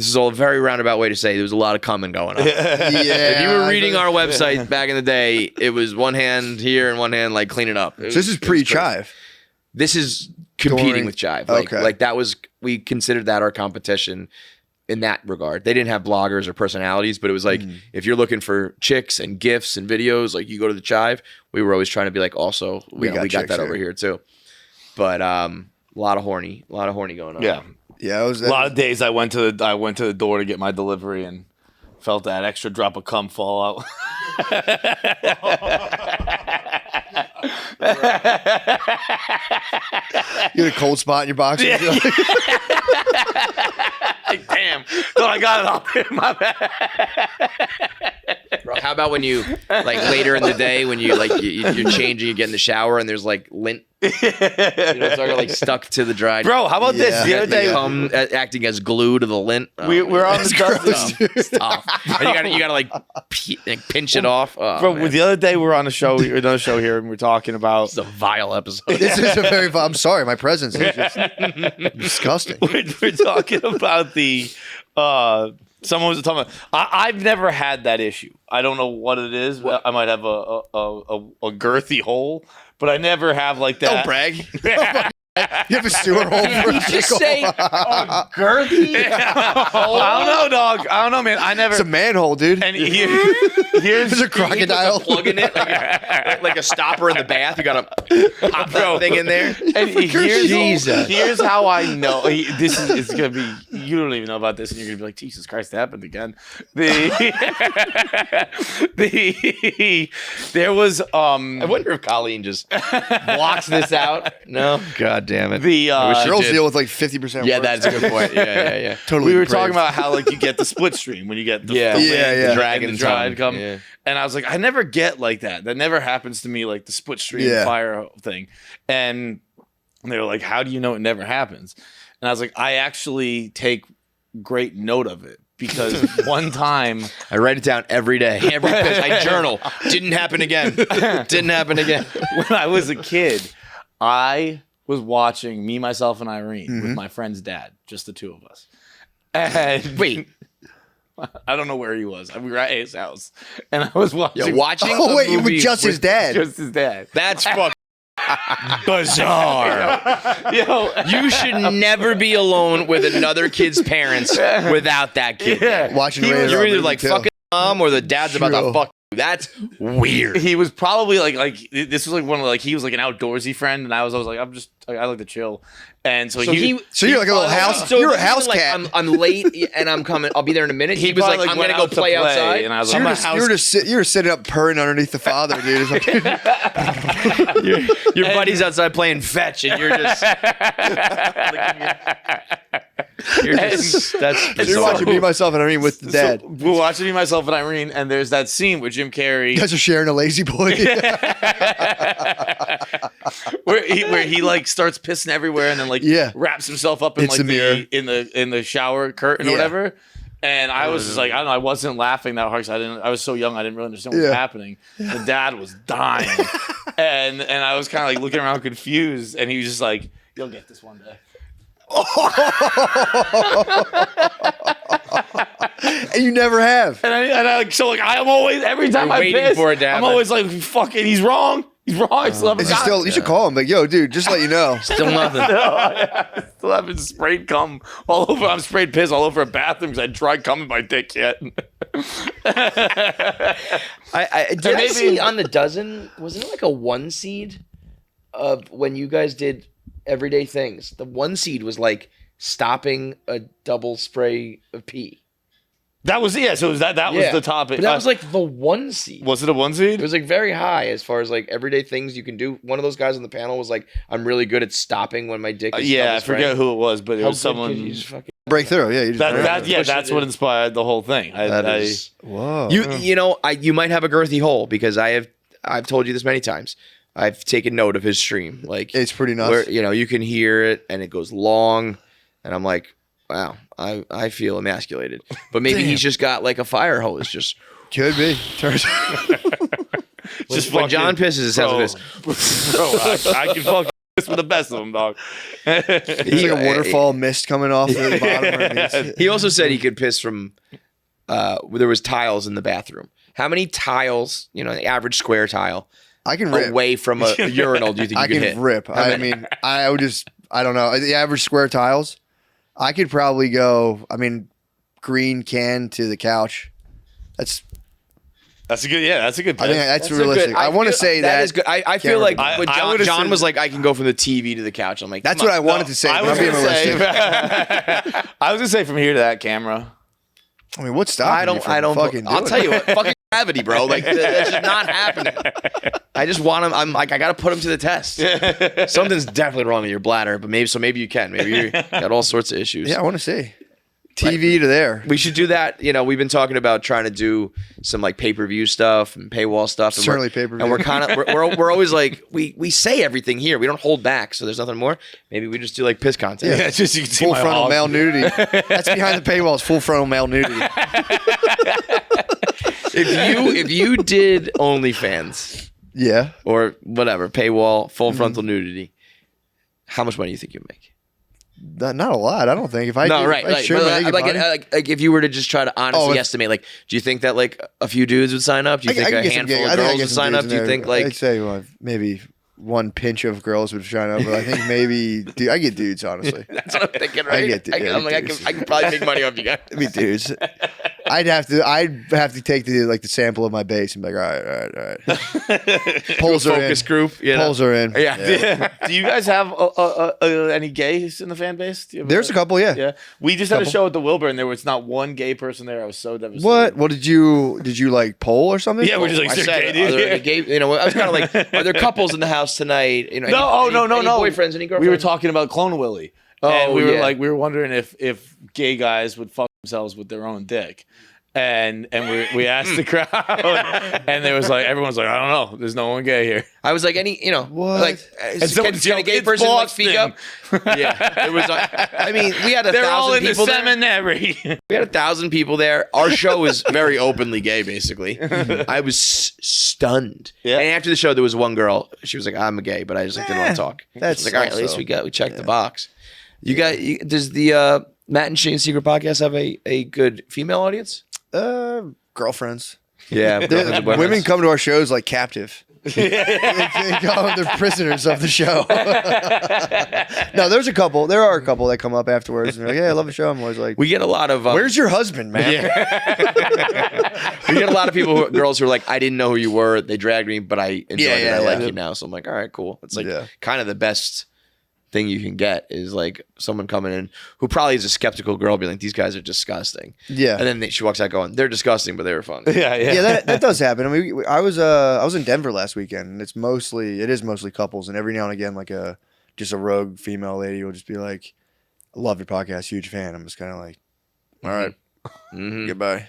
This is all a very roundabout way to say there was a lot of coming going on. If you were reading our website back in the day, it was one hand here and one hand like cleaning up. So this is pre-chive. This is competing with Chive. Like that was, we considered that our competition in that regard. They didn't have bloggers or personalities, but it was like, if you're looking for chicks and gifs and videos, like you go to the Chive. We were always trying to be like, also, we got that over here too. But a lot of horny going on. Yeah. Yeah, a lot of days I went to the door to get my delivery and felt that extra drop of cum fall out. You had a cold spot in your box. Yeah. Like, damn, thought I got it all in my bag. Bro, how about when you like later in the day when you like you're changing, you get in the shower and there's like lint, it's like stuck to the dried. Bro, how about this? The other day, acting as glue to the lint. We're on the dust. It's tough. And you gotta like pinch it off. Bro, man. The other day we were on another show here, and we're talking about. It's a vile episode. This is a very. I'm sorry, my presence is just disgusting. We're talking about the. Someone was talking about. I've never had that issue. I don't know what it is. But I might have a girthy hole, but I never have like that. Don't brag. You have a sewer hole. Did you just say girthy? I don't know, dog. I don't know, man. I never. It's a manhole, dude. And here's a crocodile. Like plug in it, like a stopper in the bath. You gotta pop that thing in there. And here's how I know. It's gonna be. You don't even know about this, and you're gonna be like, Jesus Christ, it happened again. There was. I wonder if Colleen just blocks this out. No, God damn it. Girls deal with like 50%. Yeah, that's a good point. Yeah. Totally. We were talking about how like you get the split stream when you get the the dragon dried come. Yeah. And I was like, I never get like that. That never happens to me, like the split stream fire thing. And they were like, how do you know it never happens? And I was like, I actually take great note of it. Because one time I write it down every day. Every pitch. I journal. Didn't happen again. Didn't happen again. When I was a kid, I was watching Me, Myself, and Irene with my friend's dad, just the two of us. And wait, I don't know where he was. We were at his house, and I was watching. You're watching? Oh wait, it was just his dad. Just his dad. That's fucking bizarre. Yo, you should never be alone with another kid's parents without that kid. Yeah. Watching. You're either like fucking mom or the dad's about to fuck. That's weird. He was probably like this was like one of like he was like an outdoorsy friend, and I was like I like to chill, and so you're like a little house. So you're a house cat. I'm late and I'm coming. I'll be there in a minute. He was like, I'm gonna go play outside. And I was you're sitting up purring underneath the father, dude. It's like, your buddy's outside playing fetch, and you're just. You're watching Me, Myself, and Irene with the dad. So we're watching Me, Myself, and Irene, and there's that scene with Jim Carrey. You guys are sharing a lazy boy. where he like starts pissing everywhere and then like wraps himself up in like in the shower curtain or whatever. And I was just like, I don't know, I wasn't laughing that hard because I was so young, I didn't really understand what was happening. The dad was dying, and I was kind of like looking around confused, and he was just like, "You'll get this one day." And you never have. And I so like I'm always every time I piss, I'm always like, fucking, he's wrong. He's wrong. I still haven't you should call him. Like, yo, dude, just let you know. Still nothing. I still haven't sprayed cum all over. I'm sprayed piss all over a bathroom because I tried cum in my dick yet. I see on the dozen, wasn't it like a 1 seed of when you guys did Everyday Things? The 1 seed was like stopping a double spray of pee. That was So that was the topic. But that was like the 1 seed. Was it a 1 seed? It was like very high as far as like everyday things you can do. One of those guys on the panel was like, "I'm really good at stopping when my dick is." I forget who it was, but it was someone. You just fucking break through. Yeah, you just that's what inspired the whole thing. Whoa. You know, you might have a girthy hole because I've told you this many times. I've taken note of his stream. Like it's pretty nuts. Where, you can hear it and it goes long, and I'm like, wow, I feel emasculated. But maybe he's just got like a fire hose. Just could be. Just when John pisses, it sounds like this. Bro, I can fuck piss with the best of them, dog. It's like a waterfall mist coming off the bottom. He also said he could piss from there was tiles in the bathroom. How many tiles, the average square tile, I can rip away from a urinal do you think you could hit? I can rip. I mean, I don't know. The average square tiles, I could probably go, green can to the couch. That's a good piss. I think that's realistic. I want to say that is good. I feel like John was like, I can go from the TV to the couch. I'm like, that's what I wanted to say. I was going to say from here to that camera. I mean, what's stopping you from fucking I'll tell you what, fucking gravity, bro. Like, that's just not happening. I just want him. I'm like, I got to put him to the test. Something's definitely wrong with your bladder, but maybe you can. Maybe you got all sorts of issues. Yeah, I want to see. TV to there. We should do that. We've been talking about trying to do some like pay-per-view stuff and paywall stuff. And certainly pay-per-view. And we're kind of we're always like we say everything here. We don't hold back, so there's nothing more. Maybe we just do like piss content. Yeah, just you can see full frontal male nudity. That's behind the paywall. Is full frontal male nudity. If you did OnlyFans, yeah, or whatever, paywall, full frontal nudity, how much money do you think you'd make? Not a lot, I don't think. If I like if you were to just try to honestly estimate, like, do you think that like a few dudes would sign up? Do you think a handful of girls would sign up? Do you think like I'd say maybe one pinch of girls would sign up, but I think maybe I get dudes, honestly. That's what I'm thinking, right? I can probably make money off you guys. I mean, dudes. I'd have to take the sample of my base and be like, all right. Polls are focus in. Group. Polls are in. Yeah. Do you guys have any gays in the fan base? There's a couple, yeah. Yeah. We just had a show at the Wilbur, and there was not one gay person there. I was so devastated. What? What did you like poll or something? Yeah, we're just like, gay, I was kind of like, are there couples in the house tonight? Any boyfriends, any girlfriends? We were talking about Clone Willy. And we were wondering if gay guys would fuck themselves with their own dick. And we asked the crowd, and there was like, everyone's like, I don't know, there's no one gay here. I was like, what? Like, can a gay person like speak up? Yeah, it was. We had 1,000 people. They're all in the seminary. We had 1,000 people there. Our show was very openly gay, basically. I was stunned. Yeah. And after the show, there was one girl. She was like, I'm a gay, but I just didn't want to talk. That's like, all right, at least we checked the box. Does the Matt and Shane Secret Podcast have a good female audience? Girlfriends. Yeah, women come to our shows like captive. They're prisoners of the show. No, there are a couple that come up afterwards and they're like, "Hey, I love the show." I'm always like, we get a lot of where's your husband, man? Yeah. We get a lot of girls who are like, I didn't know who you were. They dragged me, but I enjoyed it. I like you now. So I'm like, all right, cool. It's like kind of the best thing you can get is like someone coming in who probably is a skeptical girl being like, these guys are disgusting. Yeah. And then she walks out going, they're disgusting, but they were fun. Yeah, that does happen. I was in Denver last weekend, and it is mostly couples, and every now and again like just a rogue female lady will just be like, I love your podcast, huge fan. I'm just kind of like, all right, goodbye.